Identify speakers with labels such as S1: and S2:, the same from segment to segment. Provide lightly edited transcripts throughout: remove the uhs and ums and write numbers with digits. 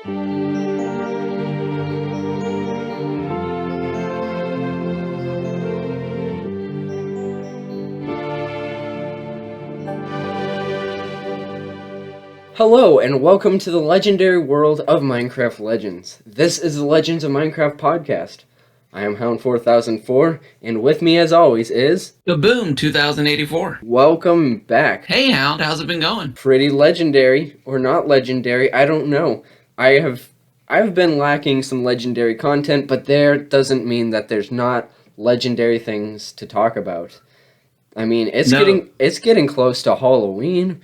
S1: Hello, and welcome to the legendary world of Minecraft Legends. This is the Legends of Minecraft podcast. I am Hound4004, and with me as always is...
S2: Kaboom 2084.
S1: Welcome back.
S2: Hey Hound, how's it been going?
S1: Pretty legendary, or not legendary, I don't know. I've been lacking some legendary content, but there doesn't mean that there's not legendary things to talk about. I mean, it's getting close to Halloween.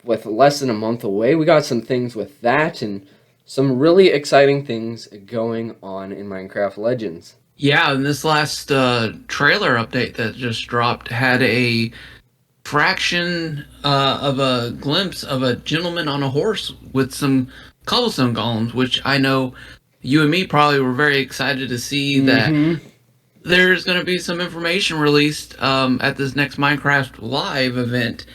S1: With less than a month away, we got some things with that and some really exciting things going on in Minecraft Legends.
S2: Yeah, and this last trailer update that just dropped had a fraction of a glimpse of a gentleman on a horse with some cobblestone golems, which I know you and me probably were very excited to see that there's going to be some information released at this next Minecraft Live event.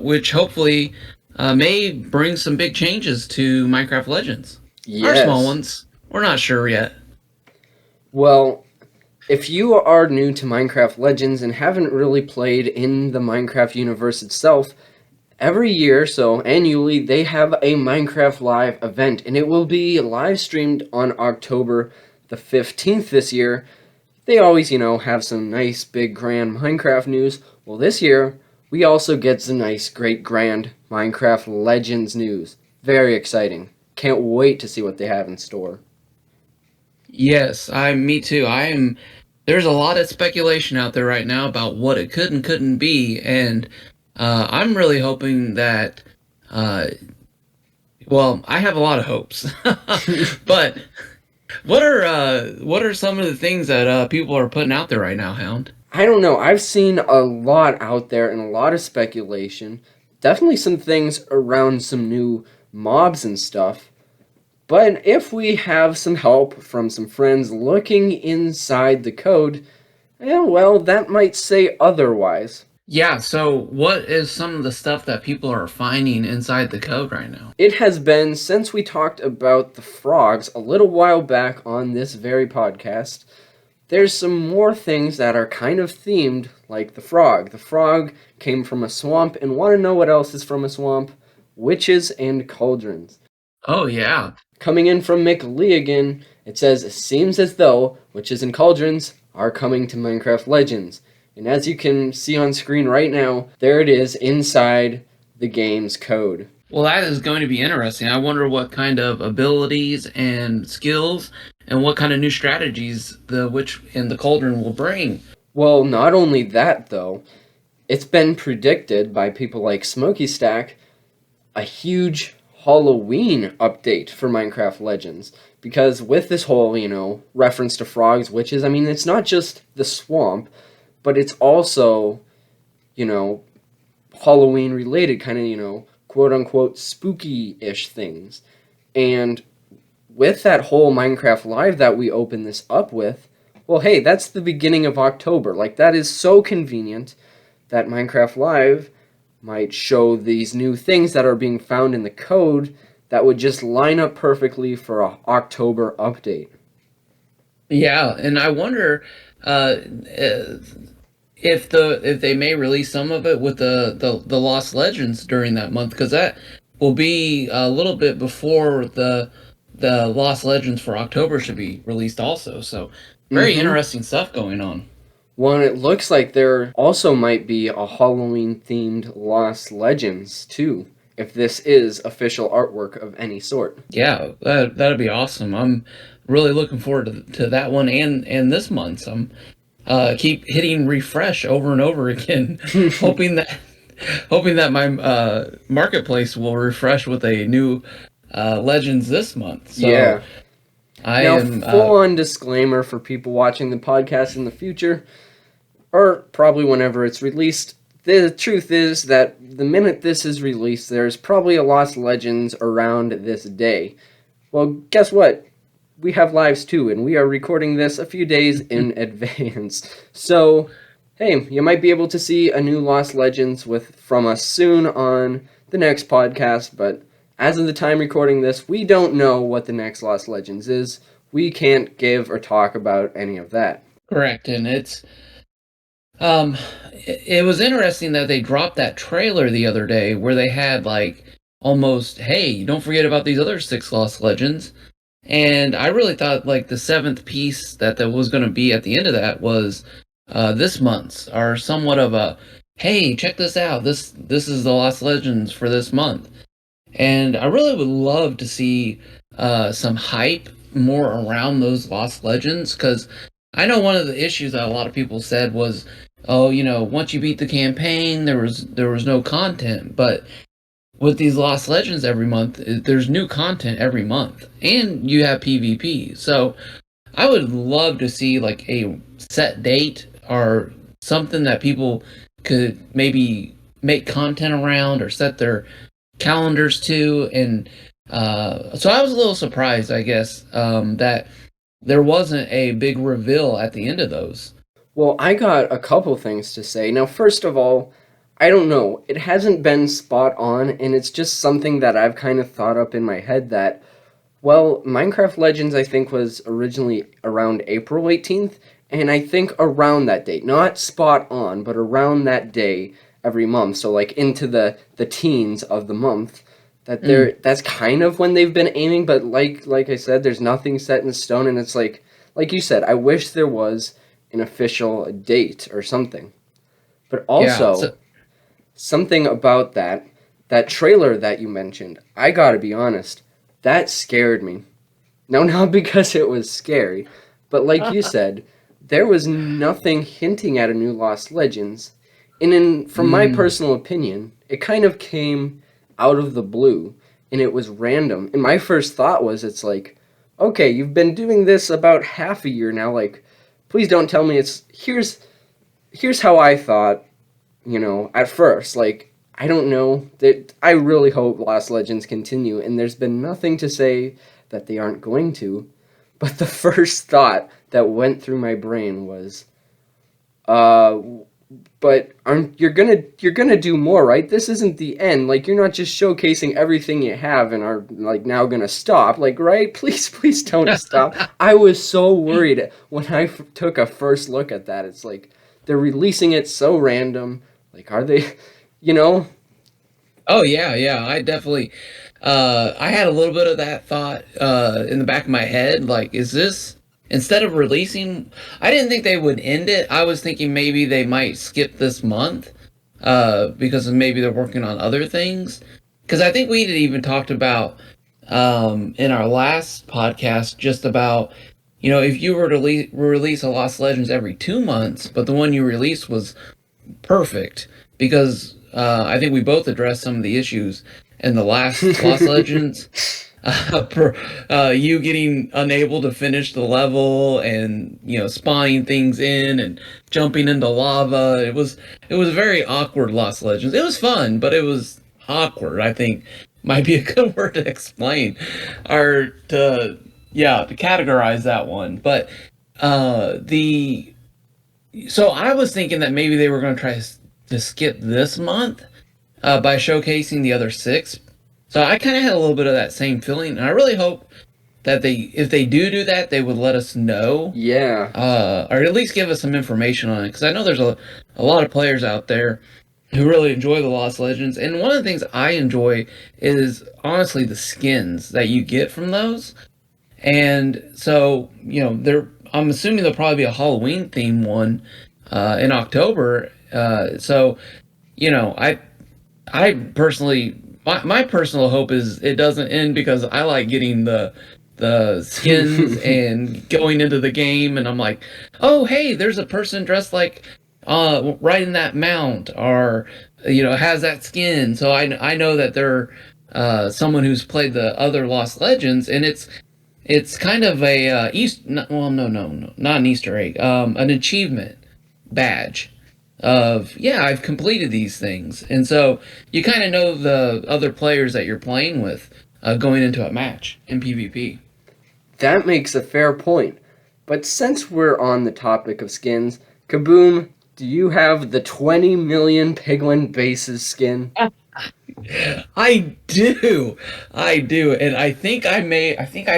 S2: Which hopefully may bring some big changes to Minecraft Legends.
S1: Yes.
S2: Or small ones. We're not sure yet.
S1: Well, if you are new to Minecraft Legends and haven't really played in the Minecraft universe itself, every year, so annually, they have a Minecraft Live event, and it will be live streamed on October the 15th this year. They always, have some nice, big, grand Minecraft news. Well, this year, we also get some nice, great, grand Minecraft Legends news. Very exciting. Can't wait to see what they have in store.
S2: Yes, me too. There's a lot of speculation out there right now about what it could and couldn't be, and I'm really hoping that, I have a lot of hopes. But what are some of the things that people are putting out there right now, Hound?
S1: I don't know. I've seen a lot out there and a lot of speculation. Definitely some things around some new mobs and stuff. But if we have some help from some friends looking inside the code, that might say otherwise.
S2: Yeah, so what is some of the stuff that people are finding inside the code right now?
S1: It has been since we talked about the frogs a little while back on this very podcast. There's some more things that are kind of themed, like the frog. The frog came from a swamp, and want to know what else is from a swamp? Witches and cauldrons.
S2: Oh, yeah.
S1: Coming in from McLee again, it says, it seems as though witches and cauldrons are coming to Minecraft Legends. And as you can see on screen right now, there it is inside the game's code.
S2: Well, that is going to be interesting. I wonder what kind of abilities and skills and what kind of new strategies the witch and the cauldron will bring.
S1: Well, not only that, though, it's been predicted by people like Smokey Stack a huge Halloween update for Minecraft Legends. Because with this whole, reference to frogs, witches, it's not just the swamp, but it's also, Halloween related, kind of, quote-unquote spooky-ish things. And with that whole Minecraft Live that we open this up with, well, hey, that's the beginning of October. Like, that is so convenient that Minecraft Live might show these new things that are being found in the code that would just line up perfectly for an October update.
S2: Yeah, and I wonder if they may release some of it with the Lost Legends during that month, because that will be a little bit before the Lost Legends for October should be released also. So very interesting stuff going on.
S1: Well, and it looks like there also might be a Halloween-themed Lost Legends, too, if this is official artwork of any sort.
S2: Yeah, that'd be awesome. I'm really looking forward to that one and this month's. I'm keep hitting refresh over and over again, hoping that my marketplace will refresh with a new Legends this month. So
S1: yeah.
S2: Now,
S1: full-on disclaimer for people watching the podcast in the future, or probably whenever it's released, the truth is that the minute this is released, there's probably a Lost Legends around this day. Well, guess what? We have lives too, and we are recording this a few days in advance. So, hey, you might be able to see a new Lost Legends from us soon on the next podcast, but as of the time recording this, we don't know what the next Lost Legends is. We can't give or talk about any of that.
S2: Correct, and um it was interesting that they dropped that trailer the other day where they had like almost, hey, don't forget about these other six Lost Legends. And I really thought like the seventh piece that was going to be at the end of that was this month's, or somewhat of a, hey, check this out. This is the Lost Legends for this month. And I really would love to see some hype more around those Lost Legends, because I know one of the issues that a lot of people said was, oh, once you beat the campaign, there was no content. But with these Lost Legends every month, there's new content every month, and you have PvP. So I would love to see like a set date or something that people could maybe make content around or set their calendars to. And so I was a little surprised, I guess, that there wasn't a big reveal at the end of those.
S1: Well, I got a couple things to say. Now, first of all, I don't know. It hasn't been spot on, and it's just something that I've kind of thought up in my head that, well, Minecraft Legends, I think, was originally around April 18th, and I think around that date, not spot on, but around that day every month, so like into the teens of the month,
S2: Mm,
S1: that's kind of when they've been aiming, but like I said, there's nothing set in stone, and it's like you said, I wish there was an official date or something. But
S2: yeah.
S1: also,
S2: So,
S1: something about that trailer that you mentioned, I gotta be honest, that scared me. No, not because it was scary, but like you said, there was nothing hinting at a new Lost Legends. And from my
S2: mm,
S1: personal opinion, it kind of came out of the blue and it was random. And my first thought was, it's like, okay, you've been doing this about half a year now. Like, please don't tell me it's here's how I thought, at first. Like, I don't know. That I really hope Lost Legends continue, and there's been nothing to say that they aren't going to. But the first thought that went through my brain was, uh, but aren't you're gonna do more, right? This isn't the end. Like, you're not just showcasing everything you have and are like now gonna stop. Like, right? Please don't stop. I was so worried when I took a first look at that. It's like they're releasing it so random. Like, are they, you know?
S2: oh yeah, yeah. I definitely, I had a little bit of that thought in the back of my head. Like, is this, instead of releasing? I didn't think they would end it. I was thinking maybe they might skip this month, because maybe they're working on other things. Because I think we had even talked about in our last podcast just about, if you were to release a Lost Legends every 2 months, but the one you released was perfect, because I think we both addressed some of the issues in the last Lost Legends. Per, you getting unable to finish the level, and spawning things in and jumping into lava. It was a very awkward Lost Legends. It was fun, but it was awkward, I think might be a good word to explain, or to, yeah, to categorize that one. But the so I was thinking that maybe they were going to try to skip this month by showcasing the other six. So I kind of had a little bit of that same feeling, and I really hope that if they do that, they would let us know,
S1: Yeah.
S2: or at least give us some information on it, because I know there's a lot of players out there who really enjoy the Lost Legends, and one of the things I enjoy is honestly the skins that you get from those. And so, there, I'm assuming there'll probably be a Halloween theme one in October. So, I personally, my personal hope is it doesn't end, because I like getting the skins and going into the game, and I'm like, oh hey, there's a person dressed like riding that mount, or has that skin, so I know that they're someone who's played the other Lost Legends, and it's kind of a well, no, not an Easter egg, an achievement badge of, yeah, I've completed these things. And so you kind of know the other players that you're playing with going into a match in PvP.
S1: That makes a fair point. But since we're on the topic of skins, Kaboom, do you have the 20 million piglin bases skin?
S2: I do. I do. And I think I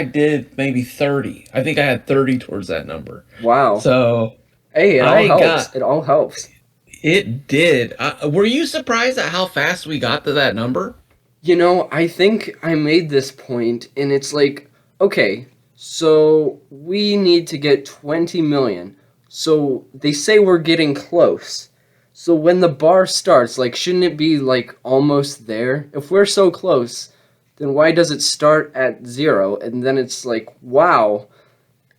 S2: did maybe 30. I think I had 30 towards that number.
S1: Wow.
S2: So
S1: Hey, it all
S2: I
S1: helps.
S2: got
S1: It all helps.
S2: it did. Were you surprised at how fast we got to that number?
S1: I think I made this point, and it's like, okay, so we need to get 20 million. So they say we're getting close. So when the bar starts, like, shouldn't it be like almost there? If we're so close, then why does it start at zero? And then it's like, wow,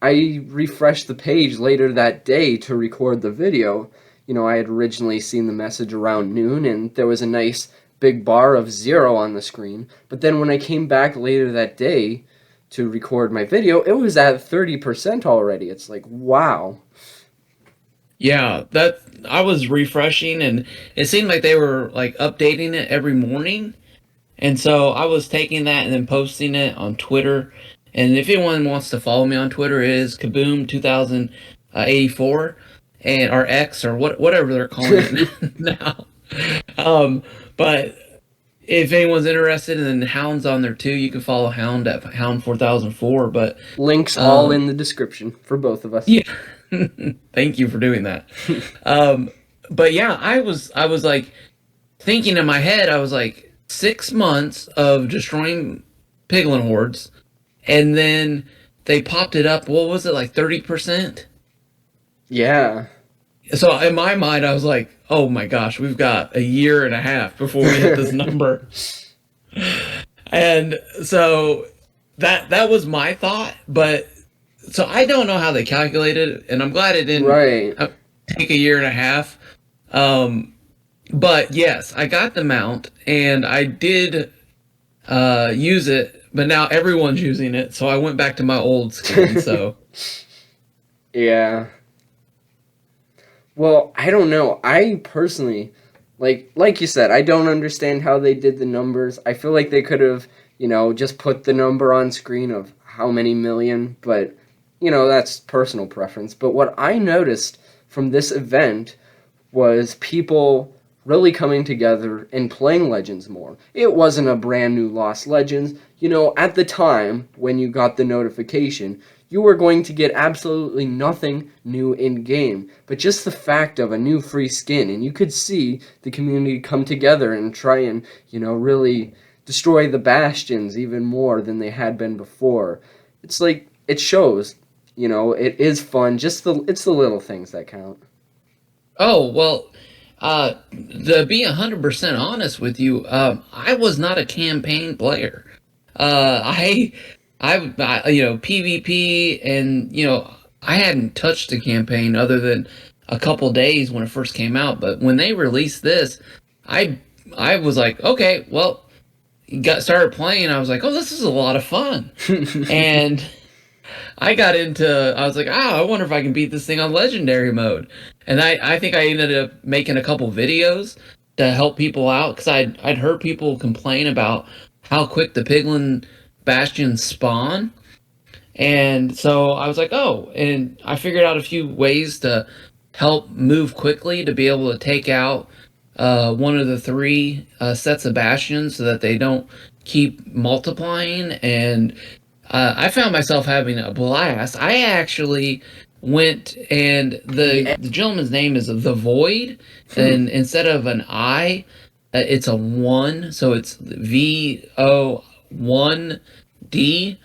S1: I refreshed the page later that day to record the video. I had originally seen the message around noon, and there was a nice big bar of zero on the screen. But then when I came back later that day to record my video, it was at 30% already. It's like, wow.
S2: Yeah, that I was refreshing and it seemed like they were like updating it every morning. And so I was taking that and then posting it on Twitter. And if anyone wants to follow me on Twitter, it is Kaboom 2084 and or X or whatever they're calling it now. Um, but if anyone's interested in Hound's on there too, you can follow Hound at Hound 4004. But
S1: Links all
S2: um,
S1: in the description for both of us.
S2: yeah, thank you for doing that. Um, but yeah, I was like thinking in my head, I was like 6 months of destroying piglin hordes, and then they popped it up. What was it, like 30%?
S1: Yeah.
S2: So in my mind, I was like, oh my gosh, we've got a year and a half before we hit this number. And so that was my thought, but so I don't know how they calculated it, and I'm glad it didn't
S1: Right.
S2: take a year and a half. Um, but yes, I got the mount, and I did use it, but now everyone's using it, so I went back to my old skin. So
S1: Yeah. Well, I don't know. I personally, like you said, I don't understand how they did the numbers. I feel like they could have, just put the number on screen of how many million, but that's personal preference. But what I noticed from this event was people really coming together and playing Legends more. It wasn't a brand new Lost Legends. At the time when you got the notification, you were going to get absolutely nothing new in game, but just the fact of a new free skin, and you could see the community come together and try and, really destroy the bastions even more than they had been before. It's like it shows, it is fun. It's the little things that count.
S2: oh well, to be 100% honest with you, I was not a campaign player. PvP, and I hadn't touched the campaign other than a couple days when it first came out. But when they released this, I I was like, okay, well, got started playing. I was like, oh, this is a lot of fun, and I was like, I wonder if I can beat this thing on legendary mode. And I think I ended up making a couple videos to help people out because I'd heard people complain about how quick the piglin bastions spawn. And so I was like, oh, and I figured out a few ways to help move quickly to be able to take out one of the three sets of bastions so that they don't keep multiplying. And I found myself having a blast. I actually went, and
S1: Yeah.
S2: the gentleman's name is The Void, and instead of an I, it's a one, so it's VO1D,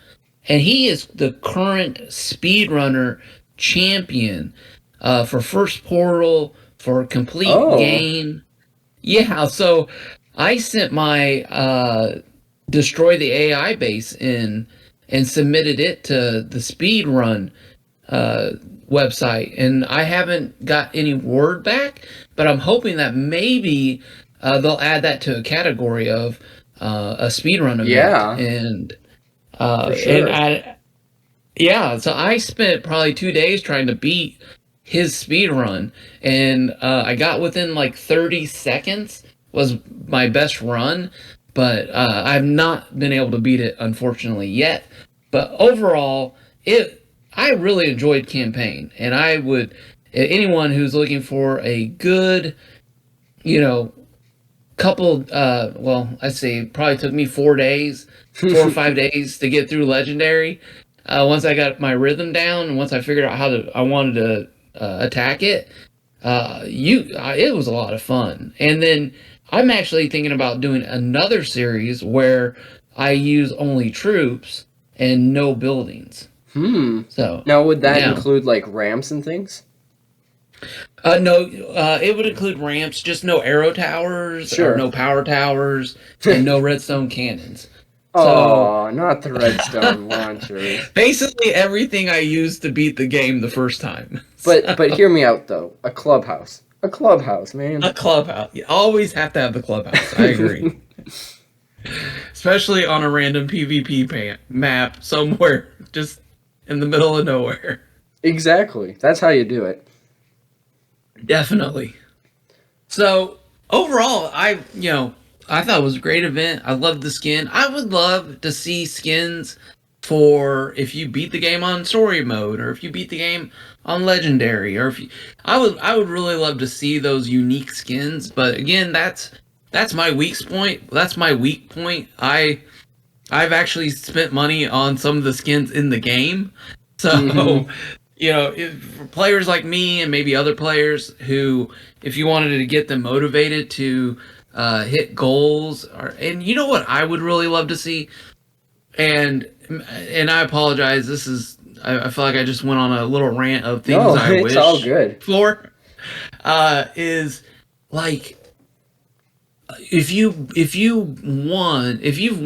S2: and he is the current speedrunner champion for first portal, for complete
S1: Oh,
S2: game. Yeah, so I sent my destroy the AI base in and submitted it to the speed run uh, website, and I haven't got any word back, but I'm hoping that maybe they'll add that to a category of a speedrun event.
S1: yeah, for
S2: And
S1: sure.
S2: I Yeah, so I spent probably 2 days trying to beat his speed run, and I got within like 30 seconds was my best run, but I've not been able to beat it unfortunately yet. But overall, it I really enjoyed campaign, and I would anyone who's looking for a good, you know, couple well, I say probably took me 4 days, 4 or 5 days to get through legendary. Once I got my rhythm down and once I figured out how to I wanted to attack it, it was a lot of fun. And then I'm actually thinking about doing another series where I use only troops and no buildings.
S1: Hmm.
S2: So
S1: Now, would that
S2: yeah.
S1: include like ramps and things?
S2: No, it would include ramps, just no arrow towers or
S1: Sure.
S2: no power towers and no redstone cannons. So
S1: Oh, not the redstone launchers.
S2: basically everything I used to beat the game the first time.
S1: But hear me out though. A clubhouse. A clubhouse, man.
S2: A clubhouse. You always have to have the clubhouse. I agree. Especially on a random PvP map somewhere just in the middle of nowhere.
S1: Exactly. That's how you do it.
S2: Definitely. So overall, I thought it was a great event. I loved the skin. I would love to see skins for if you beat the game on story mode, or if you beat the game on legendary, or if you, I would really love to see those unique skins. But again, that's my weak point. That's my weak point. I've actually spent money on some of the skins in the game, so
S1: Hmm.
S2: for players like me and maybe other players who, if you wanted to get them motivated to hit goals, and you know what I would really love to see, and I apologize. I feel like I just went on a little rant of things
S1: No,
S2: I
S1: it's all
S2: wish
S1: good.
S2: for. Is like if you've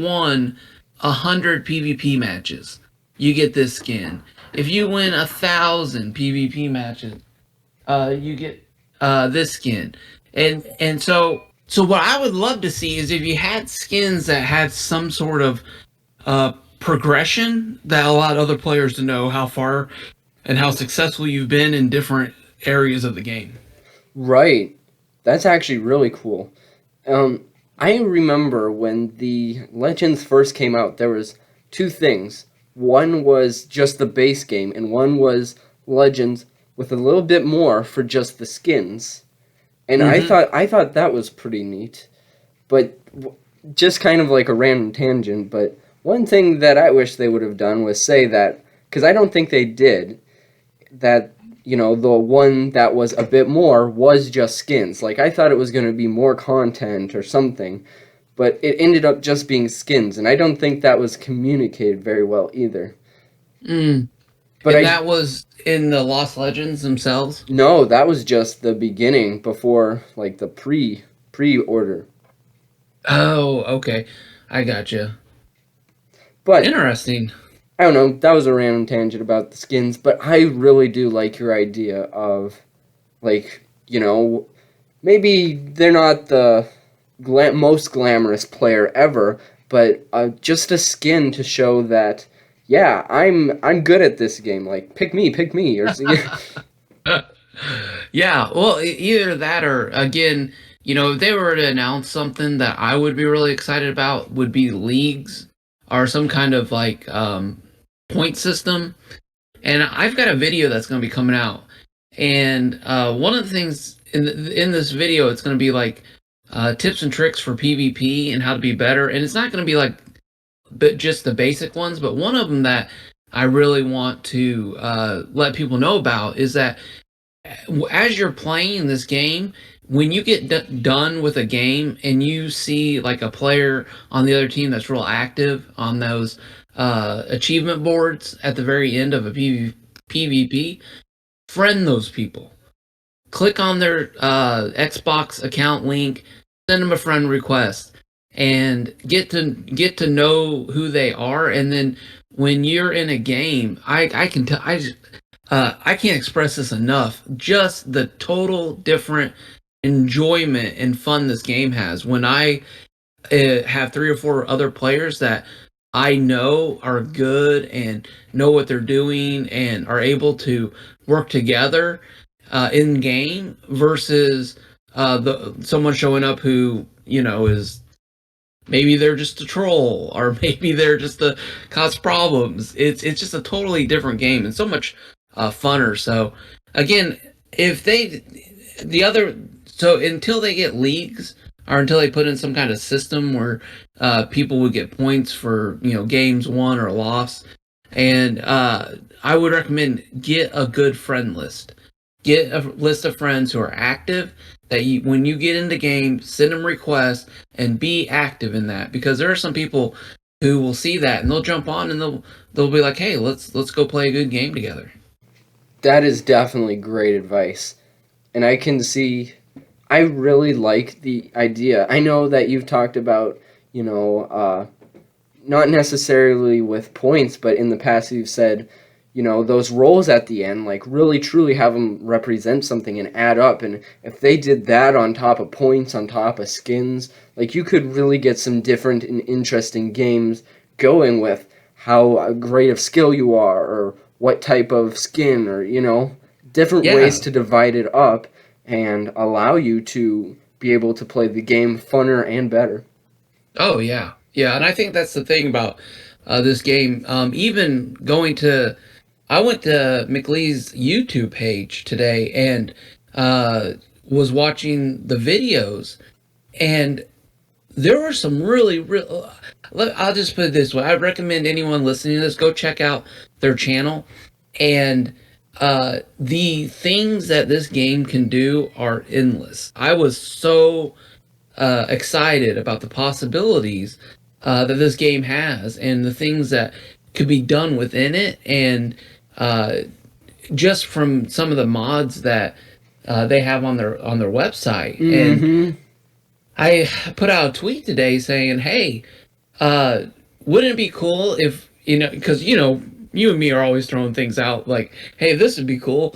S2: won 100 PvP matches, you get this skin. If you win 1,000 PvP matches, you get this skin. And so what I would love to see is if you had skins that had some sort of progression that allowed other players to know how far and how successful you've been in different areas of the game.
S1: Right. That's actually really cool. Um, I remember when the Legends first came out, there was two things. One was just the base game, and one was Legends with a little bit more for just the skins. And
S2: Hmm.
S1: I thought that was pretty neat. But just kind of like a random tangent, but one thing that I wish they would have done was say that, because I don't think they did, that the one that was a bit more was just skins. Like I thought it was going to be more content or something, but it ended up just being skins, and I don't think that was communicated very well either.
S2: Mm.
S1: But
S2: And
S1: I
S2: that was in the Lost Legends themselves.
S1: no, that was just the beginning before like the pre order.
S2: Oh, okay. I gotcha.
S1: But
S2: Interesting.
S1: I don't know, that was a random tangent about the skins, but I really do like your idea of like, maybe they're not the most glamorous player ever, but just a skin to show that, yeah, I'm good at this game. Like, pick me, or
S2: Yeah, well, either that or again, if they were to announce something that I would be really excited about would be leagues or some kind of like point system. And I've got a video that's going to be coming out, and one of the things in this video, it's going to be like tips and tricks for PvP and how to be better. And it's not going to be like but just the basic ones. But one of them that I really want to let people know about is that as you're playing this game, when you get done with a game and you see like a player on the other team that's real active on those achievement boards at the very end of a PvP, friend those people. Click on their Xbox account link, send them a friend request, and get to know who they are. And then when you're in a game, I can tell I can't express this enough. Just the total different enjoyment and fun this game has when I have three or four other players that I know are good and know what they're doing and are able to work together in game versus the someone showing up who is maybe they're just a troll or maybe they're just to cause problems. It's just a totally different game and so much funner. So again, if they the other so until they get leagues or until they put in some kind of system where people would get points for games won or lost. And I would recommend get a good friend list. Get a list of friends who are active. That when you get into game, send them requests and be active in that, because there are some people who will see that and they'll jump on and they'll be like, hey, let's go play a good game together.
S1: That is definitely great advice. And I can see, I really like the idea. I know that you've talked about, you know, not necessarily with points, but in the past you've said, those roles at the end, like really truly have them represent something and add up. And if they did that on top of points, on top of skins, like you could really get some different and interesting games going with how great of skill you are, or what type of skin, or, different ways
S2: Yeah.
S1: to divide it up and allow you to be able to play the game funner and better.
S2: Oh yeah, yeah, and I think that's the thing about this game. Even going to, I went to McLee's YouTube page today and was watching the videos, and there were some really, real. I'll just put it this way: I recommend anyone listening to this go check out their channel, and the things that this game can do are endless. I was so excited about the possibilities that this game has and the things that could be done within it, and uh, just from some of the mods that they have on their website. And
S1: Mm-hmm.
S2: I put out a tweet today saying, "Hey, uh, wouldn't it be cool if because you and me are always throwing things out like, hey, this would be cool."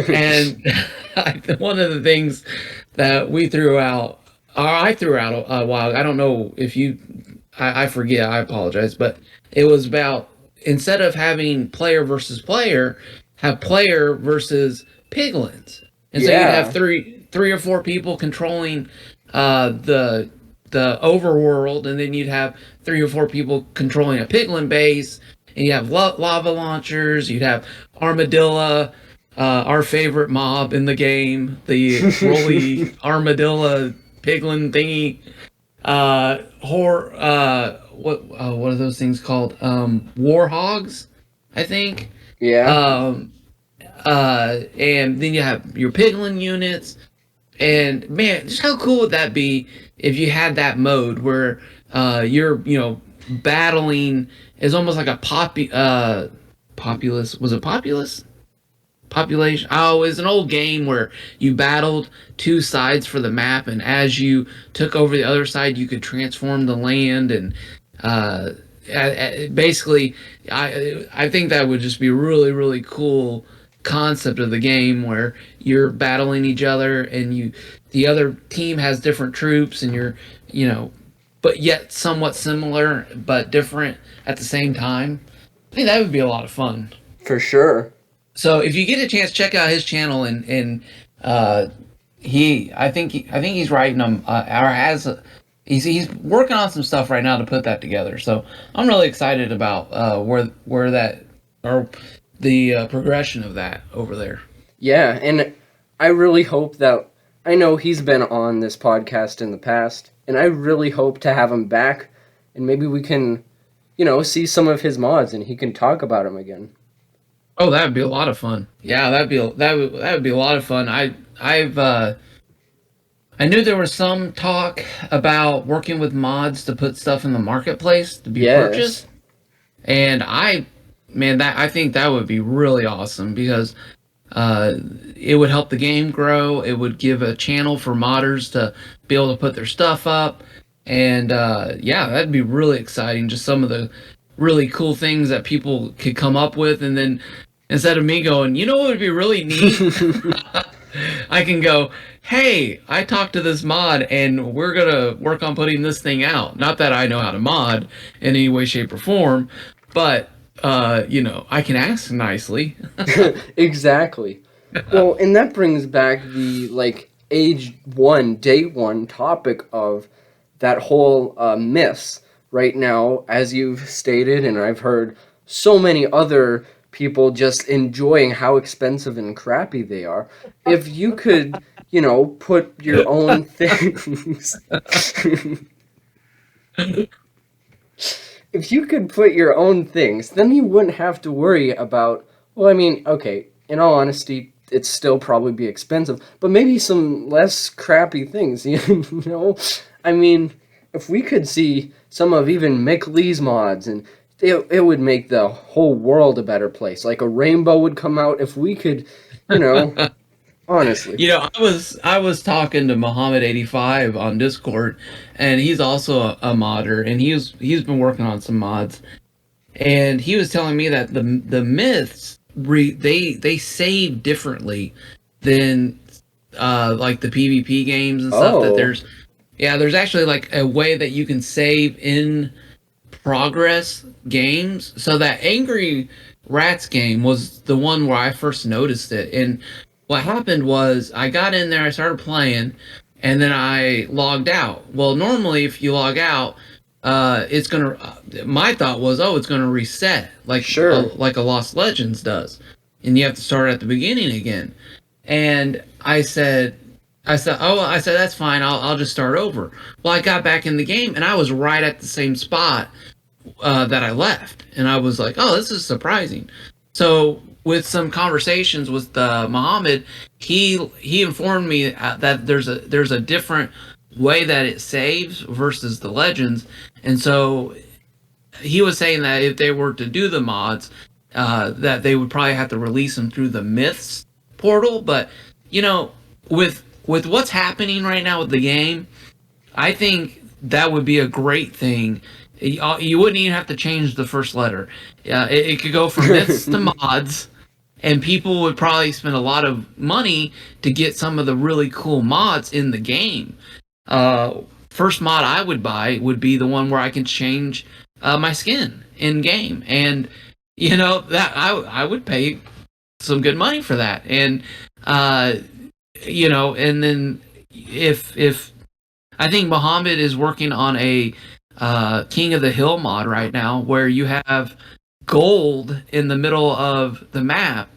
S2: And one of the things that we threw out, or I threw out a while, I don't know if you, I forget, I apologize, but it was about, instead of having player versus player, have player versus piglins. And so you'd have
S1: Yeah.
S2: three or four people controlling the overworld, and then you'd have three or four people controlling a piglin base, and you have lava launchers, you'd have armadillo, our favorite mob in the game, the roly armadillo piglin thingy. What are those things called? Warhogs, I think.
S1: Yeah.
S2: Um, and then you have your piglin units, and man, just how cool would that be if you had that mode where you're battling is almost like a populous, was it populous population? Oh, it's an old game where you battled two sides for the map, and as you took over the other side, you could transform the land. And uh, basically, I think that would just be a really really cool concept of the game where you're battling each other, and the other team has different troops, and you're but yet somewhat similar but different at the same time. I think that would be a lot of fun.
S1: For sure.
S2: So if you get a chance, check out his channel, and uh, I think he's writing them or has he's working on some stuff right now to put that together. So I'm really excited about where that, or the progression of that over there.
S1: Yeah, and I really hope that, I know he's been on this podcast in the past, and I really hope to have him back, and maybe we can, see some of his mods and he can talk about them again.
S2: Oh, that would be a lot of fun. Yeah, that would be a lot of fun. I knew there was some talk about working with mods to put stuff in the marketplace to be
S1: Yes.
S2: purchased. And man, that I think that would be really awesome, because uh, it would help the game grow. It would give a channel for modders to be able to put their stuff up, and yeah, that'd be really exciting. Just some of the really cool things that people could come up with, and then instead of me going, what would be really neat, I can go, hey, I talked to this mod and we're gonna work on putting this thing out. Not that I know how to mod in any way, shape, or form, but I can ask nicely.
S1: Exactly. Well, and that brings back the like age one, day one topic of that whole myths right now, as you've stated, and I've heard so many other people just enjoying how expensive and crappy they are. If you could, put your own things. If you could put your own things, then you wouldn't have to worry about. Well, I mean, okay, in all honesty, it'd still probably be expensive, but maybe some less crappy things, you know? I mean, if we could see some of even Mick Lee's mods, and it would make the whole world a better place. Like a rainbow would come out if we could, you know, honestly.
S2: I was talking to Muhammad85 on Discord, and he's also a modder, and he's been working on some mods, and he was telling me that the myths they save differently than like the PvP games and stuff. That
S1: Oh,
S2: there's actually like a way that you can save in progress games. So that Angry Rats game was the one where I first noticed it. And what happened was I got in there, I started playing, and then I logged out. Well, normally if you log out, it's gonna. My thought was, oh, it's gonna reset
S1: sure.
S2: like a Lost Legends does, and you have to start at the beginning again. And I said that's fine. I'll just start over. Well, I got back in the game, and I was right at the same spot that I left, and I was like, "Oh, this is surprising." So, with some conversations with Muhammad, he informed me that there's a different way that it saves versus the legends, and so he was saying that if they were to do the mods, that they would probably have to release them through the myths portal. But you know, with what's happening right now with the game, I think that would be a great thing. You wouldn't even have to change the first letter. It could go from myths to mods, and people would probably spend a lot of money to get some of the really cool mods in the game. First mod I would buy would be the one where I can change my skin in game, and that I would pay some good money for that. And uh, and then if I think Muhammad is working on a King of the Hill mod right now, where you have gold in the middle of the map,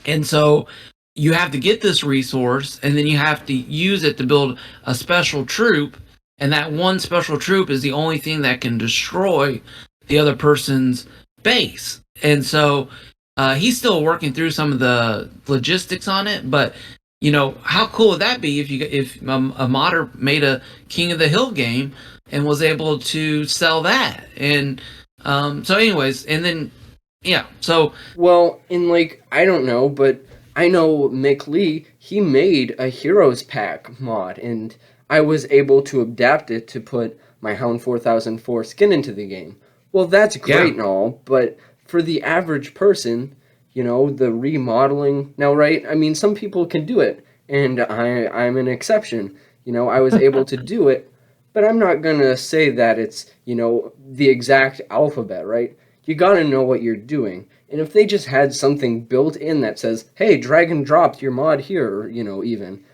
S2: and so you have to get this resource, and then you have to use it to build a special troop, and that one special troop is the only thing that can destroy the other person's base. And so he's still working through some of the logistics on it, but how cool would that be if a modder made a King of the Hill game and was able to sell that? And so anyways, and then yeah, so
S1: Well, in like, I don't know, but I know Mick Lee, he made a Heroes Pack mod, and I was able to adapt it to put my Hound 4004 skin into the game. Well, that's
S2: yeah.
S1: great and all, but for the average person, the remodeling. Now, right? I mean, some people can do it, and I'm an exception. I was able to do it, but I'm not gonna say that it's, the exact alphabet, right? You gotta know what you're doing. And if they just had something built in that says, "Hey, drag and drop your mod here," or, even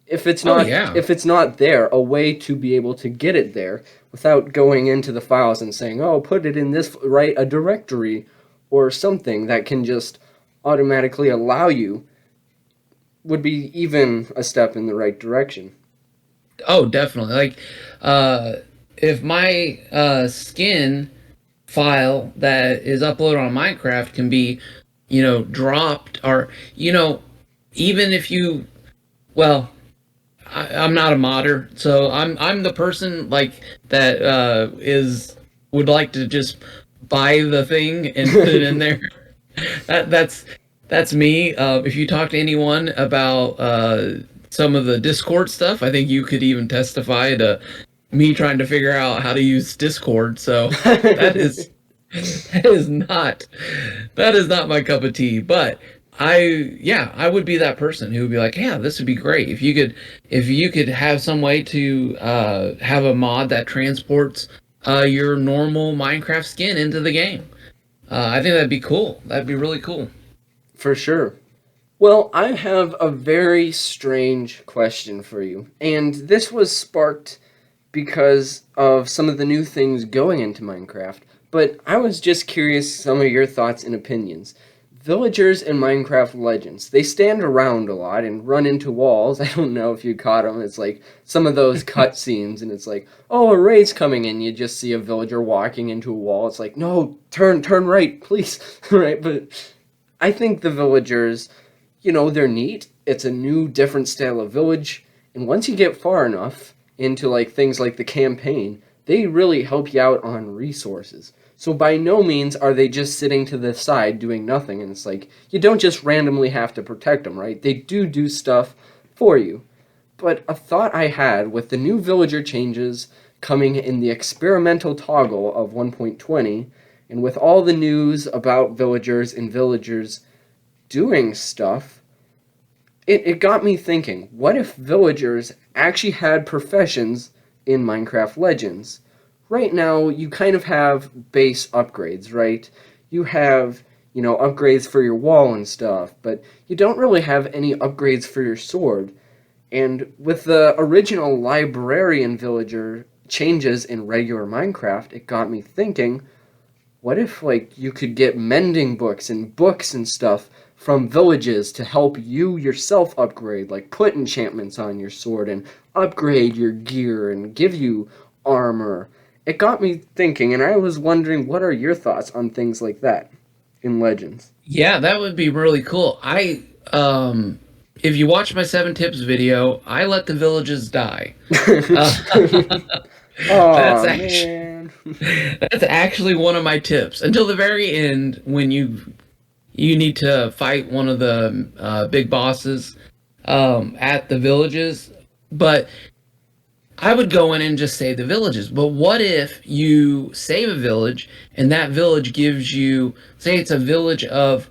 S1: if it's
S2: Oh
S1: not
S2: yeah.
S1: if it's not there, a way to be able to get it there without going into the files and saying, "Oh, put it in this, write a directory or something that can just automatically allow you," would be even a step in the right direction.
S2: Oh, definitely. Like, uh, if my skin file that is uploaded on Minecraft can be, dropped, or even if you, well, I'm not a modder, so I'm the person like that is would like to just buy the thing and put it in there. That, that's that's me. If you talk to anyone about some of the Discord stuff, I think you could even testify to me trying to figure out how to use Discord. So that is that is not that is not my cup of tea. But I would be that person who would be like, yeah, this would be great if you could have some way to have a mod that transports your normal Minecraft skin into the game. I think that'd be cool. That'd be really cool.
S1: For sure. Well, I have a very strange question for you. And this was sparked because of some of the new things going into Minecraft. But I was just curious some of your thoughts and opinions. Villagers in Minecraft Legends, they stand around a lot and run into walls. I don't know if you caught them. It's like some of those cutscenes, and it's like, oh, a raid's coming in. You just see a villager walking into a wall. It's like, no, turn right, please, right? But I think the villagers, they're neat. It's a new, different style of village, and once you get far enough into like things like the campaign, they really help you out on resources. So by no means are they just sitting to the side doing nothing, and it's like you don't just randomly have to protect them, right? They do stuff for you. But a thought I had with the new villager changes coming in the experimental toggle of 1.20, and with all the news about villagers and villagers doing stuff, it got me thinking, what if villagers actually had professions in Minecraft Legends? Right now, you kind of have base upgrades, right? You have, upgrades for your wall and stuff, but you don't really have any upgrades for your sword. And with the original librarian villager changes in regular Minecraft, it got me thinking, what if like you could get mending books and stuff from villages to help you yourself upgrade, like put enchantments on your sword and upgrade your gear and give you armor? It got me thinking, and I was wondering, what are your thoughts on things like that in Legends?
S2: Yeah, that would be really cool. If you watch my 7 tips video, I let the villages die. Uh, that's
S1: Oh
S2: actually
S1: man.
S2: that's actually one of my tips. Until the very end, when you need to fight one of the big bosses at the villages, but I would go in and just save the villages. But what if you save a village and that village gives you, say, it's a village of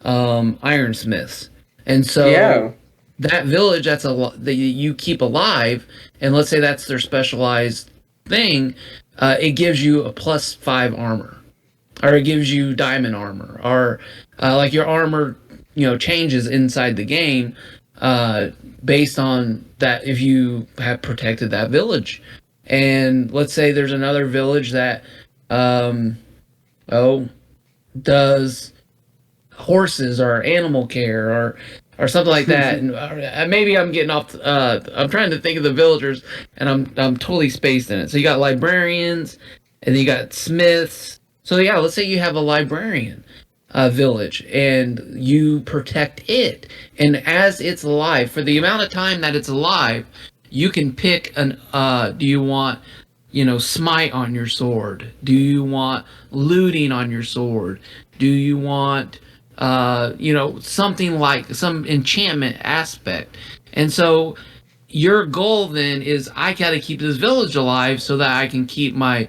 S2: ironsmiths, and so
S1: Yeah.
S2: that village that you keep alive, and let's say that's their specialized thing, it gives you a +5 armor, or it gives you diamond armor, or like your armor, changes inside the game uh, based on that if you have protected that village. And let's say there's another village that um, oh does horses or animal care or something like that. And maybe I'm getting off. I'm trying to think of the villagers, and I'm totally spaced in it. So you got librarians, and then you got smiths. So yeah, let's say you have a librarian village, and you protect it. And as it's alive, for the amount of time that it's alive, you can pick an. Do you want, smite on your sword? Do you want looting on your sword? Do you want something like some enchantment aspect? And so your goal then is, I got to keep this village alive so that I can keep my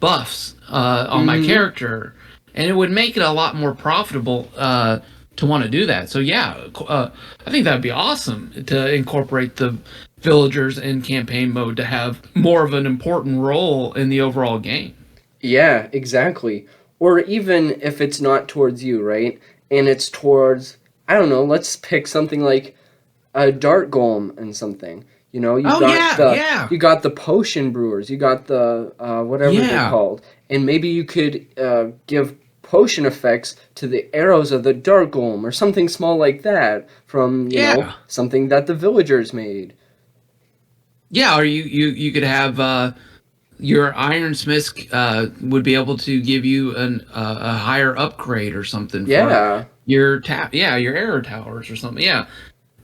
S2: buffs on my
S1: Mm-hmm.
S2: character, and it would make it a lot more profitable to want to do that. So yeah, I think that'd be awesome to incorporate the villagers in campaign mode to have more of an important role in the overall game.
S1: Yeah, exactly. Or even if it's not towards you, right? And it's towards, I don't know, let's pick something like a dart golem and something.
S2: Oh yeah, yeah,
S1: you got the potion brewers, you got the whatever they're
S2: yeah,
S1: called, and maybe you could give potion effects to the arrows of the dart golem or something small like that from
S2: yeah.
S1: something that the villagers made.
S2: Yeah, or you could have your ironsmith would be able to give you a higher upgrade or something for
S1: Yeah,
S2: your arrow towers or something. Yeah,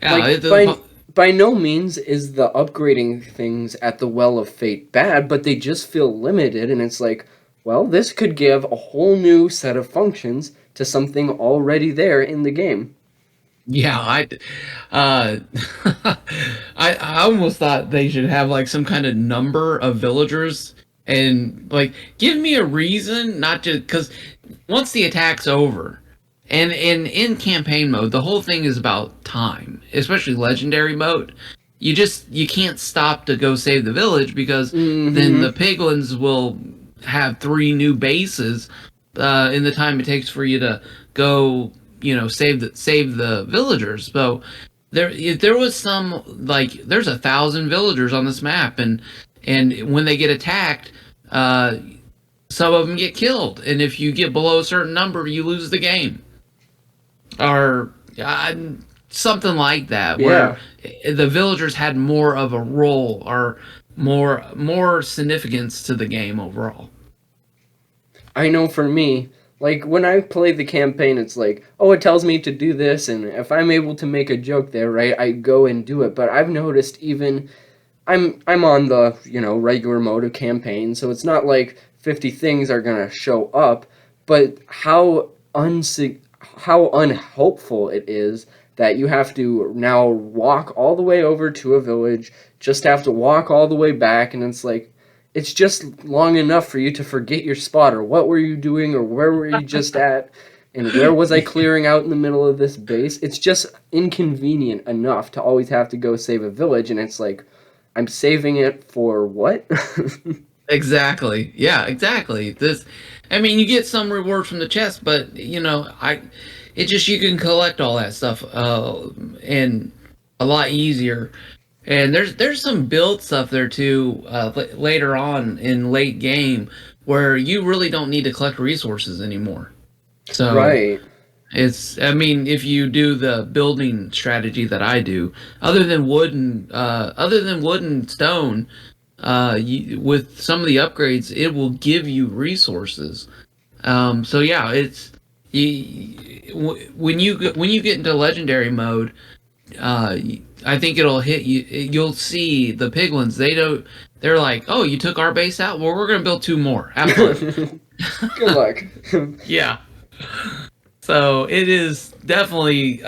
S2: yeah.
S1: like by no means is the upgrading things at the Well of Fate bad, but they just feel limited, and it's like, well, this could give a whole new set of functions to something already there in the game.
S2: Yeah, uh, I almost thought they should have like some kind of number of villagers, and like give me a reason, not just because once the attack's over, and in campaign mode, the whole thing is about time, especially legendary mode. You can't stop to go save the village, because then the
S1: Hmm.
S2: piglins will have 3 new bases in the time it takes for you to go, save the villagers. So if there was some, like, there's 1,000 villagers on this map, and when they get attacked, uh some of them get killed, and if you get below a certain number, you lose the game, or something like that, where
S1: Yeah.
S2: the villagers had more of a role or more significance to the game overall.
S1: I know for me, like when I play the campaign, it's like, oh, it tells me to do this, and if I'm able to make a joke there, right, I go and do it. But I've noticed even I'm on the regular mode of campaign, so it's not like 50 things are gonna show up, but how unhelpful it is that you have to now walk all the way over to a village, just have to walk all the way back, and it's like it's just long enough for you to forget your spot or what were you doing or where were you just at and where was I clearing out in the middle of this base. It's just inconvenient enough to always have to go save a village, and it's like I'm saving it for what?
S2: Exactly. Yeah, exactly. I mean, you get some reward from the chest, but it just you can collect all that stuff, and a lot easier. And there's some build stuff there too, later on in late game where you really don't need to collect resources anymore. So
S1: Right.
S2: I mean, if you do the building strategy that I do, other than wood and stone, with some of the upgrades, it will give you resources. So yeah, when you get into legendary mode, I think it'll hit you. You'll see the piglins. They're like, oh, you took our base out. Well, we're gonna build two more. Have fun.
S1: Good luck.
S2: Yeah. So it is definitely,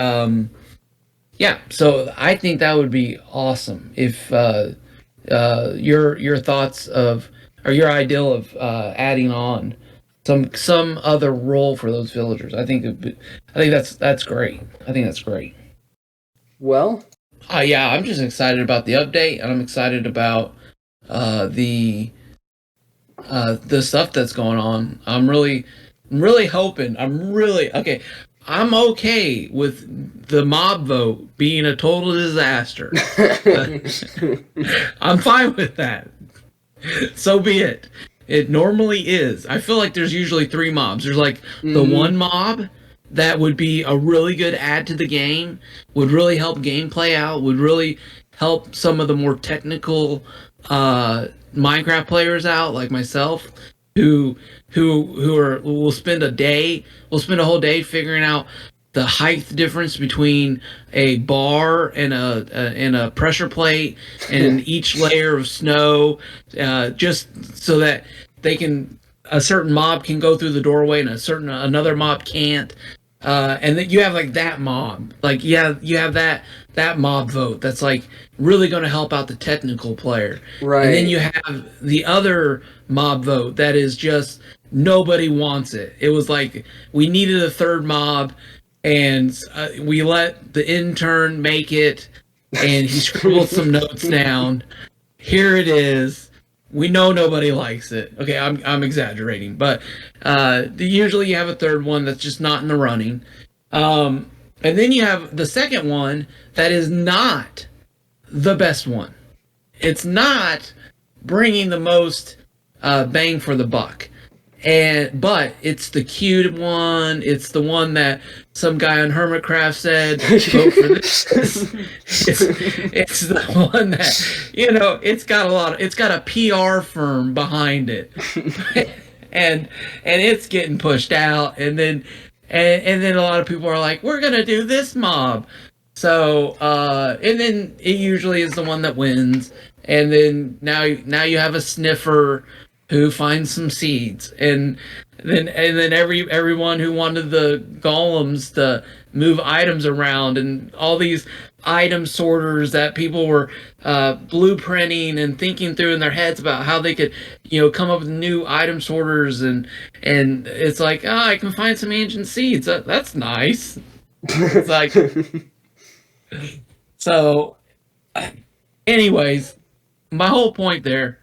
S2: yeah. So I think that would be awesome if your thoughts of or your ideal of adding on some other role for those villagers. I think that's great. I think that's great.
S1: Well,
S2: Yeah, I'm just excited about the update, and I'm excited about uh, the the stuff that's going on. I'm really hoping. I'm really okay. I'm okay with the mob vote being a total disaster. I'm fine with that. So be it. It normally is. I feel like there's usually three mobs. There's like the
S1: mhm.
S2: one mob that would be a really good add to the game, would really help gameplay out, would really help some of the more technical Minecraft players out, like myself, who will spend will spend a whole day figuring out the height difference between a bar and a pressure plate and each layer of snow, just so that they can a certain mob can go through the doorway and another mob can't. And then you have like that mob, like you have that mob vote that's like really going to help out the technical player, and then
S1: Right.
S2: you have the other mob vote that is just nobody wants it. It was like we needed a third mob, and we let the intern make it, and he scribbled some notes down. Here it is. We know nobody likes it. Okay, I'm exaggerating, but usually you have a third one that's just not in the running, and then you have the second one that is not the best one. It's not bringing the most bang for the buck, but it's the cute one. It's the one that some guy on Hermitcraft said vote for this. It's the one that it's got a PR firm behind it, and it's getting pushed out, and then a lot of people are like, we're gonna do this mob. So and then it usually is the one that wins, and then now you have a sniffer who finds some seeds, and then everyone who wanted the golems to move items around, and all these item sorters that people were blueprinting and thinking through in their heads about how they could come up with new item sorters, and it's like, oh, I can find some ancient seeds. That's nice. It's like, so anyways, my whole point there,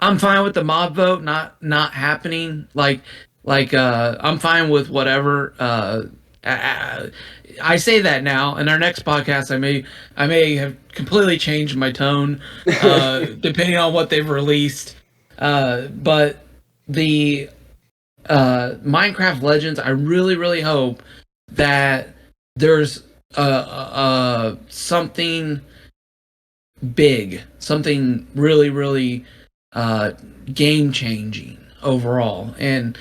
S2: I'm fine with the mob vote not happening. I'm fine with whatever. I, I say that now. In our next podcast, I may have completely changed my tone, depending on what they've released. But the Minecraft Legends, I really, really hope that there's something big, something really, really uh, game changing overall. And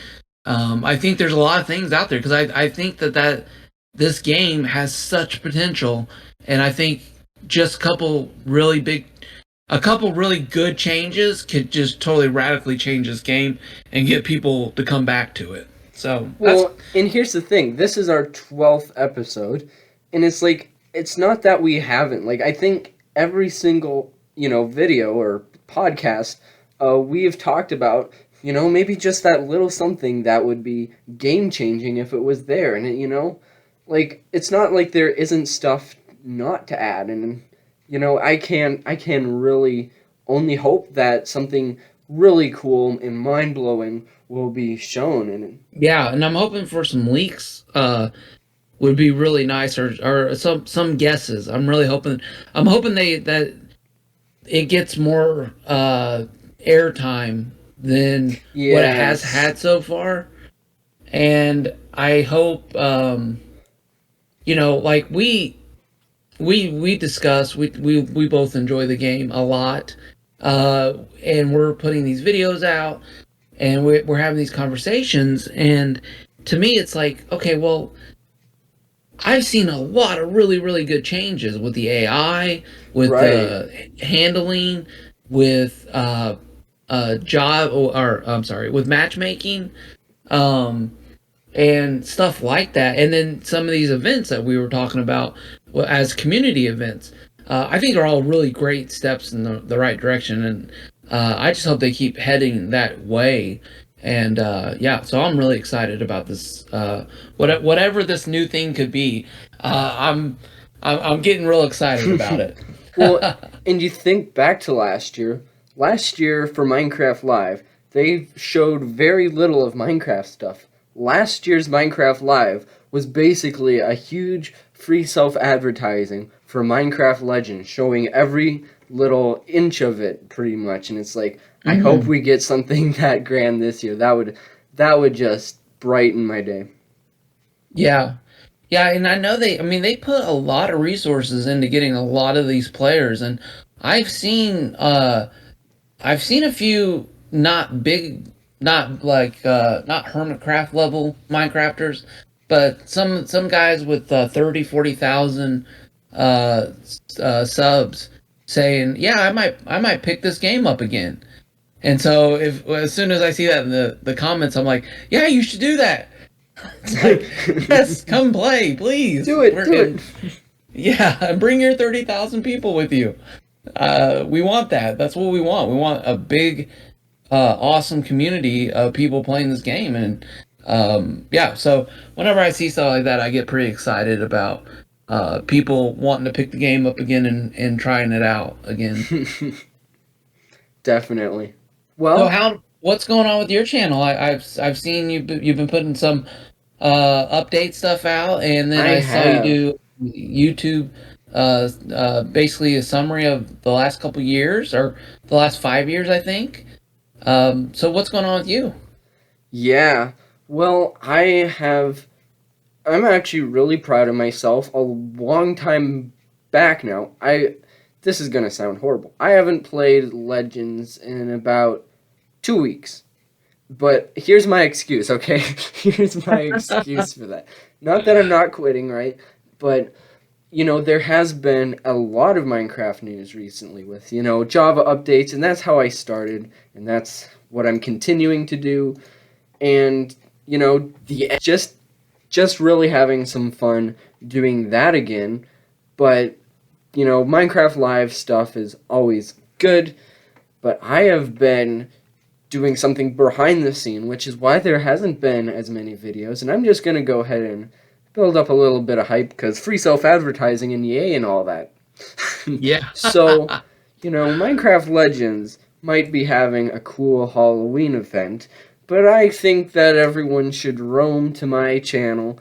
S2: I think there's a lot of things out there because I think that this game has such potential, and I think just a couple really good changes could just totally radically change this game and get people to come back to it. So that's
S1: Well, and here's the thing. This is our 12th episode, and it's like it's not that we haven't. Like I think every single, video or podcast we have talked about, maybe just that little something that would be game-changing if it was there. And like it's not like there isn't stuff not to add, and I can really only hope that something really cool and mind-blowing will be shown. And
S2: yeah, and I'm hoping for some leaks. Would be really nice, or some guesses. I'm hoping that it gets more airtime than what it has
S1: yes.
S2: had so far, and I hope like we discussed, we both enjoy the game a lot, and we're putting these videos out, and we're having these conversations, and to me it's like, okay, well, I've seen a lot of really, really good changes with the AI, with
S1: Right.
S2: handling, with job, or I'm sorry, with matchmaking, um, and stuff like that. And then some of these events that we were talking about as community events, I think are all really great steps in the right direction. And I just hope they keep heading that way. And yeah, so I'm really excited about this. Whatever this new thing could be, I'm getting real excited about it.
S1: Well, and you think back to last year. Last year for Minecraft Live, they showed very little of Minecraft stuff. Last year's Minecraft Live was basically a huge free self-advertising for Minecraft Legends, showing every little inch of it pretty much. And it's like, I hope
S2: Hmm.
S1: we get something that grand this year. That would just brighten my day.
S2: Yeah. Yeah, and I know I mean, they put a lot of resources into getting a lot of these players, and I've seen, uh, I've seen a few not big, not like, not Hermitcraft level Minecrafters, but some guys with 30, 40,000 subs saying, "Yeah, I might pick this game up again." And so if as soon as I see that in the comments, I'm like, "Yeah, you should do that." It's like, yes, come play, please.
S1: Do it,
S2: We're
S1: do it.
S2: and yeah, and bring your 30,000 people with you. We want that. That's what we want. We want a big, awesome community of people playing this game, and yeah. So whenever I see stuff like that, I get pretty excited about people wanting to pick the game up again and trying it out again.
S1: Definitely.
S2: So
S1: Well,
S2: what's going on with your channel? I've seen you've been putting some update stuff out, and then
S1: I
S2: I saw you
S1: have.
S2: do YouTube, basically a summary of the last couple years or the last 5 years, I think. So what's going on with you?
S1: Yeah. Well, I'm actually really proud of myself. A long time back now. This is going to sound horrible. I haven't played Legends in about 2 weeks. But here's my excuse, okay? Here's my excuse for that. Not that I'm not quitting, right? But there has been a lot of Minecraft news recently with, Java updates, and that's how I started, and that's what I'm continuing to do. And, the just really having some fun doing that again. But, Minecraft Live stuff is always good, but I have been doing something behind the scene, which is why there hasn't been as many videos. And I'm just going to go ahead and build up a little bit of hype because free self advertising and yay and all that.
S2: Yeah.
S1: So, Minecraft Legends might be having a cool Halloween event, but I think that everyone should roam to my channel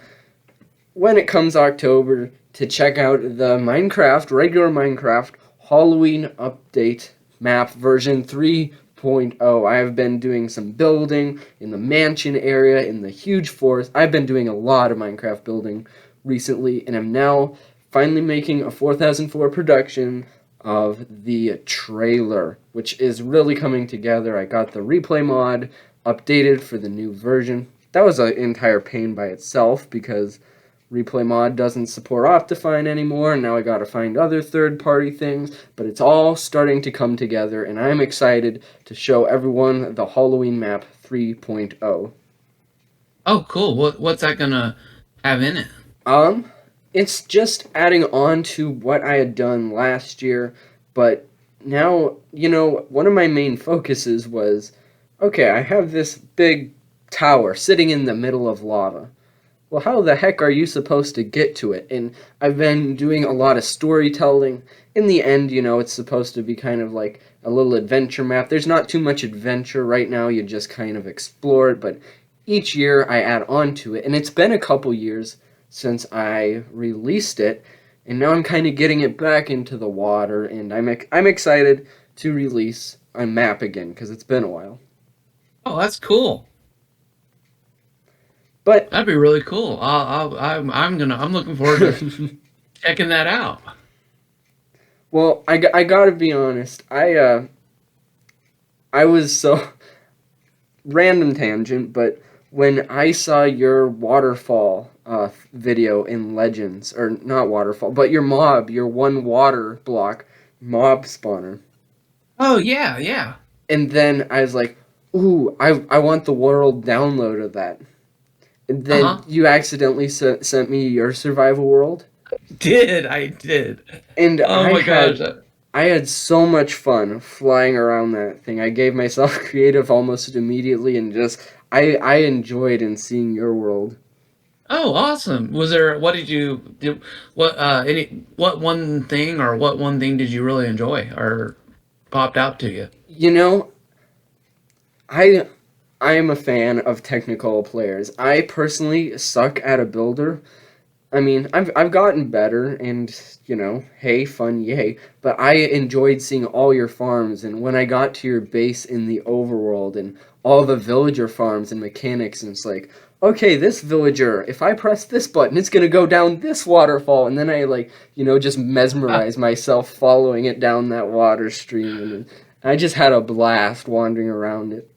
S1: when it comes October to check out regular Minecraft Halloween update map version 3.0. 3.0. I have been doing some building in the mansion area, in the huge forest. I've been doing a lot of Minecraft building recently, and I'm now finally making a 4004 production of the trailer, which is really coming together. I got the replay mod updated for the new version. That was an entire pain by itself because replay mod doesn't support Optifine anymore, and now I gotta find other third-party things, but it's all starting to come together, and I'm excited to show everyone the Halloween map 3.0.
S2: Oh, cool. What's that gonna have in it?
S1: It's just adding on to what I had done last year, but now, one of my main focuses was, okay, I have this big tower sitting in the middle of lava. Well, how the heck are you supposed to get to it? And I've been doing a lot of storytelling. In the end, it's supposed to be kind of like a little adventure map. There's not too much adventure right now. You just kind of explore it, but each year I add on to it. And it's been a couple years since I released it, and now I'm kind of getting it back into the water, and I'm excited to release a map again because it's been a while.
S2: Oh, that's cool.
S1: But
S2: That'd be really cool. I'm looking forward to checking that out.
S1: well, I gotta be honest. I was so random tangent, but when I saw your waterfall video in Legends, or not waterfall, but your one water block mob spawner,
S2: Oh yeah, yeah.
S1: and then I was like, ooh, I want the world download of that. And
S2: Uh
S1: then
S2: huh.
S1: you accidentally sent me your survival world,
S2: I did.
S1: and
S2: Oh my gosh.
S1: I had so much fun flying around that thing. I gave myself creative almost immediately, and just I enjoyed in seeing your world.
S2: Oh, awesome. Was there? What did you do? What one thing or what one thing did you really enjoy or popped out to you?
S1: You know, I I am a fan of technical players. I personally suck at a builder. I mean, I've gotten better, and hey, fun, yay. But I enjoyed seeing all your farms, and when I got to your base in the overworld, and all the villager farms and mechanics, and it's like, okay, this villager, if I press this button, it's gonna go down this waterfall, and then I just mesmerize myself following it down that water stream, and I just had a blast wandering around it.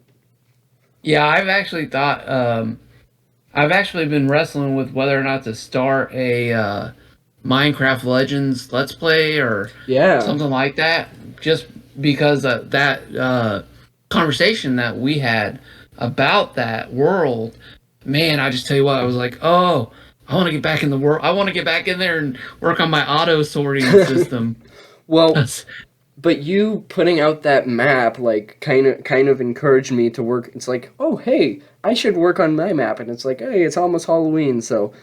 S2: Yeah, I've actually been wrestling with whether or not to start a Minecraft Legends Let's Play or
S1: Yeah.
S2: something like that, just because that conversation that we had about that world, man, I just tell you what, I was like, oh, I want to get back in the world. I want to get back in there and work on my auto sorting system.
S1: Well, but you putting out that map like kind of encouraged me to work. It's like, oh hey, I should work on my map, and it's like, hey, it's almost Halloween, so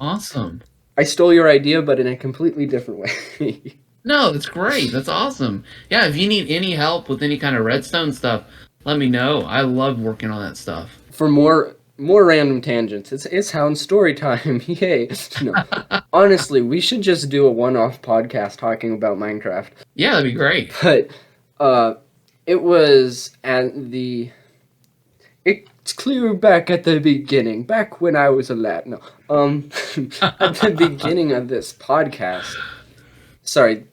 S2: Awesome.
S1: I stole your idea, but in a completely different way.
S2: No, that's great. That's awesome. Yeah, if you need any help with any kind of redstone stuff, let me know. I love working on that stuff.
S1: For more random tangents, it's Hound story time. Yay! No, honestly, we should just do a one-off podcast talking about Minecraft.
S2: Yeah, that'd be great.
S1: But uh, it was at the. It's clear back at the beginning, back when I was a lad. No, at the beginning of this podcast. Sorry,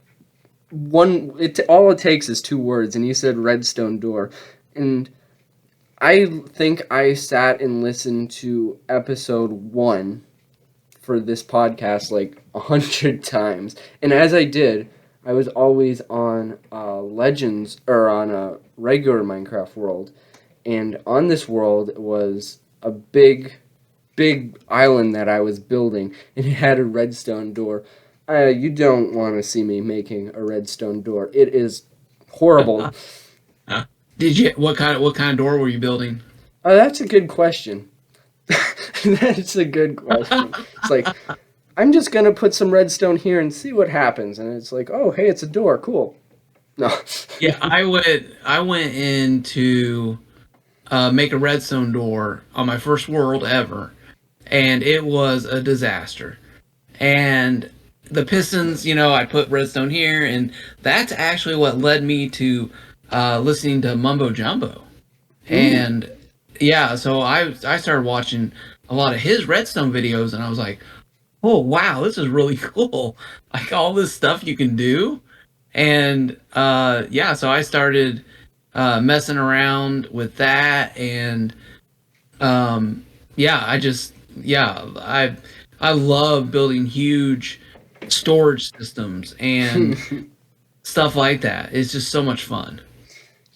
S1: all it takes is two words, and you said redstone door, and I think I sat and listened to episode 1 for this podcast like 100 times, and as I did, I was always on Legends or on a regular Minecraft world, and on this world was a big island that I was building, and it had a redstone door. You don't want to see me making a redstone door. It is horrible.
S2: Did you what kind of door were you building?
S1: That's a good question. That's a good question. It's like, I'm just gonna put some redstone here and see what happens. And it's like, oh, hey, it's a door. Cool. No.
S2: Yeah, I went in to make a redstone door on my first world ever, and it was a disaster. And the pistons, I put redstone here, and that's actually what led me to listening to Mumbo Jumbo,
S1: Ooh.
S2: and yeah, so I started watching a lot of his Redstone videos, and I was like, oh wow, this is really cool. Like all this stuff you can do. And yeah, so I started messing around with that, and um, yeah, I love building huge storage systems and stuff like that. It's just so much fun.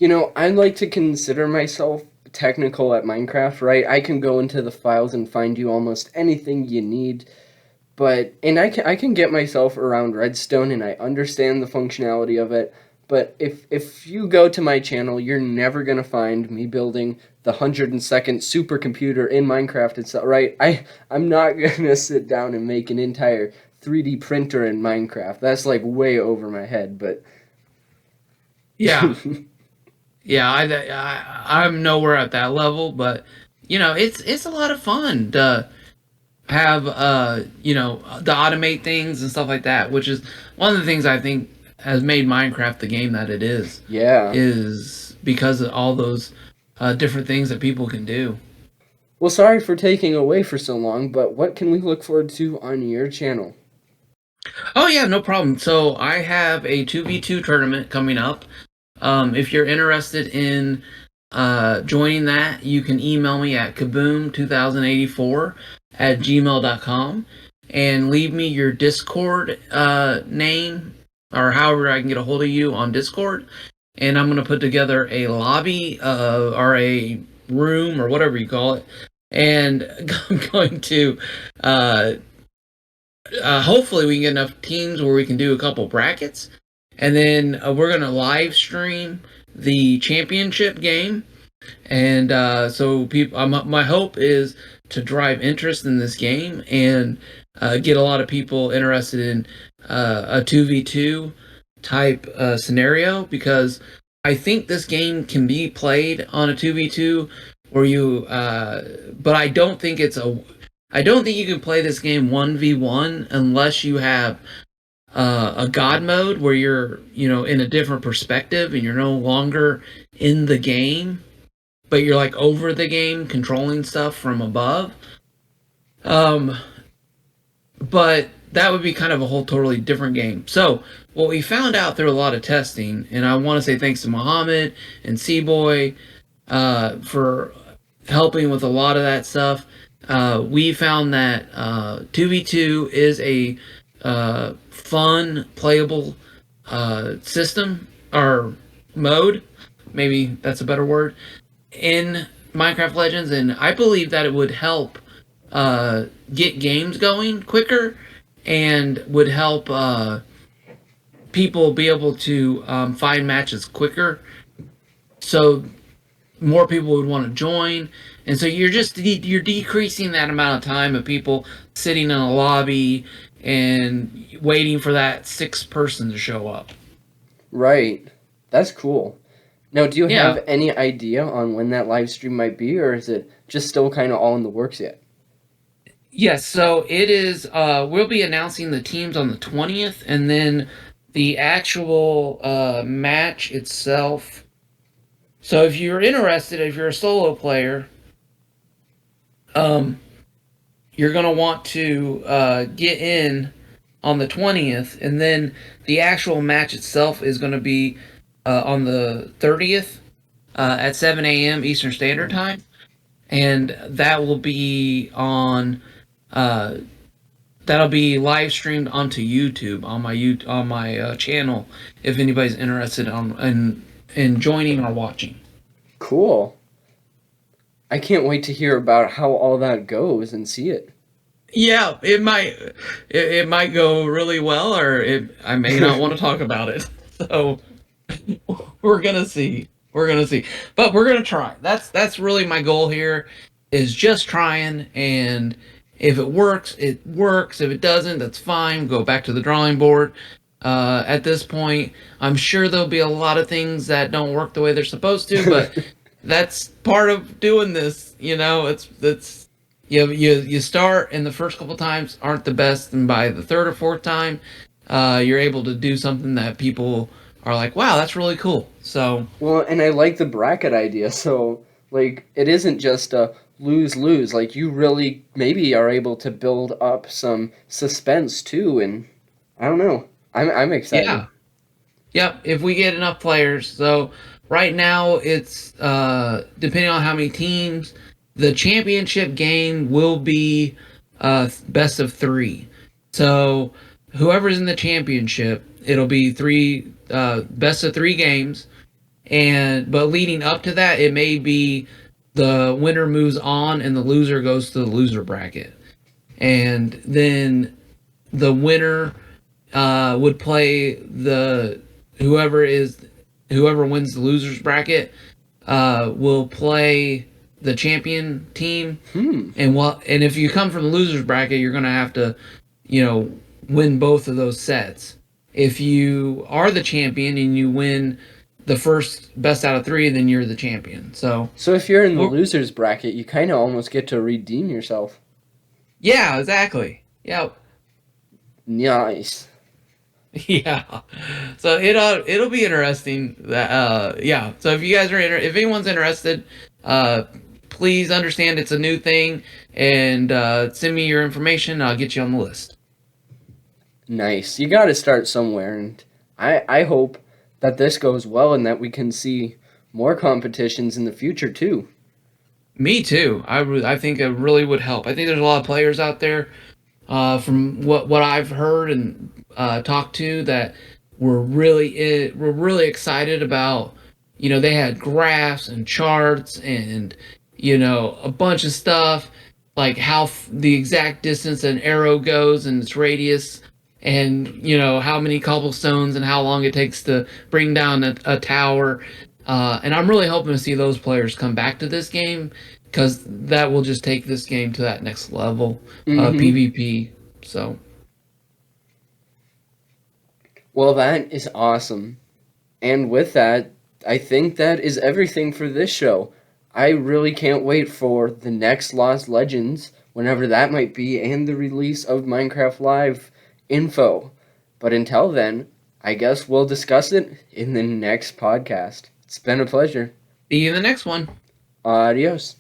S1: I like to consider myself technical at Minecraft, right? I can go into the files and find you almost anything you need, but and I can get myself around Redstone and I understand the functionality of it. But if you go to my channel, you're never gonna find me building the 102nd supercomputer in Minecraft itself, right? I'm not gonna sit down and make an entire 3D printer in Minecraft. That's like way over my head, but
S2: Yeah, yeah, I'm nowhere at that level, but it's a lot of fun to have to automate things and stuff like that, which is one of the things I think has made Minecraft the game that it
S1: yeah.
S2: is because of all those different things that people can do.
S1: Well, sorry for taking away for so long, but what can we look forward to on your channel?
S2: Oh yeah, no problem. So I have a 2v2 tournament coming up. If you're interested in joining that, you can email me at kaboom2084@gmail.com and leave me your Discord name or however I can get a hold of you on Discord. And I'm going to put together a lobby or a room or whatever you call it. And I'm going to hopefully we can get enough teams where we can do a couple brackets, and then we're gonna live stream the championship game. And so people, my hope is to drive interest in this game and get a lot of people interested in a 2v2 type scenario, because I think this game can be played on a 2v2 where but I don't think you can play this game 1v1 unless you have a god mode where you're, in a different perspective and you're no longer in the game, but you're like over the game controlling stuff from above. Um, but that would be kind of a whole totally different game. So what we found out through a lot of testing, and I want to say thanks to Muhammad and Seaboy for helping with a lot of that stuff. We found that 2v2 is a fun, playable system or mode. Maybe that's a better word in Minecraft Legends, and I believe that it would help get games going quicker and would help people be able to find matches quicker. So more people would want to join, and so you're decreasing that amount of time of people sitting in a lobby and waiting for that sixth person to show up.
S1: Right. That's cool. Now, do you
S2: Yeah.
S1: have any idea on when that live stream might be, or is it just still kind of all in the works yet?
S2: Yes, so it is. We'll be announcing the teams on the 20th, and then the actual match itself. So if you're interested, if you're a solo player, um, you're gonna want to get in on the 20th, and then the actual match itself is going to be on the 30th at 7 a.m. Eastern Standard Time, and that will be on. Uh, That'll be live streamed onto YouTube on my channel if anybody's interested in joining or watching.
S1: Cool. I can't wait to hear about how all that goes and see it.
S2: Yeah, it might go really well, or I may not want to talk about it. So we're gonna see. We're gonna see, but we're gonna try. That's really my goal here, is just trying, and if it works, it works. If it doesn't, that's fine. Go back to the drawing board. At this point, I'm sure there'll be a lot of things that don't work the way they're supposed to, but that's part of doing this. It's you start, and the first couple times aren't the best, and by the third or fourth time, you're able to do something that people are like, wow, that's really cool. So
S1: Well, and I like the bracket idea. So, like, it isn't just a lose lose. Like, you really maybe are able to build up some suspense too. And I don't know. I'm excited.
S2: yeah, yep. If we get enough players, so right now it's depending on how many teams. The championship game will be best of three. So whoever's in the championship, it'll be three best of three games. And but leading up to that, it may be the winner moves on and the loser goes to the loser bracket, and then the winner would play the whoever is whoever wins the losers bracket will play the champion team.
S1: Hmm.
S2: And if you come from the losers bracket, you're gonna have to, you know, win both of those sets. If you are the champion and you win the first best out of three, then you're the champion. So
S1: So if you're in the
S2: we're,
S1: losers bracket, you kind of almost get to redeem yourself.
S2: yeah, exactly. Yeah,
S1: Nice.
S2: yeah. So it'll be interesting. That yeah. So if you guys are if anyone's interested, uh, please understand it's a new thing and send me your information. I'll get you on the list.
S1: Nice. You got to start somewhere, and I hope that this goes well and that we can see more competitions in the future too.
S2: Me too. I think it really would help. I think there's a lot of players out there from what I've heard and talked to that were really excited about. You know, they had graphs and charts and a bunch of stuff like how the exact distance an arrow goes and its radius and how many cobblestones and how long it takes to bring down a tower. And I'm really hoping to see those players come back to this game because that will just take this game to that next level of
S1: Mm-hmm.
S2: PvP. So,
S1: Well, that is awesome. And with that, I think that is everything for this show. I really can't wait for the next Lost Legends, whenever that might be, and the release of Minecraft Live info. But until then, I guess we'll discuss it in the next podcast. It's been a pleasure.
S2: see you in the next one.
S1: Adios.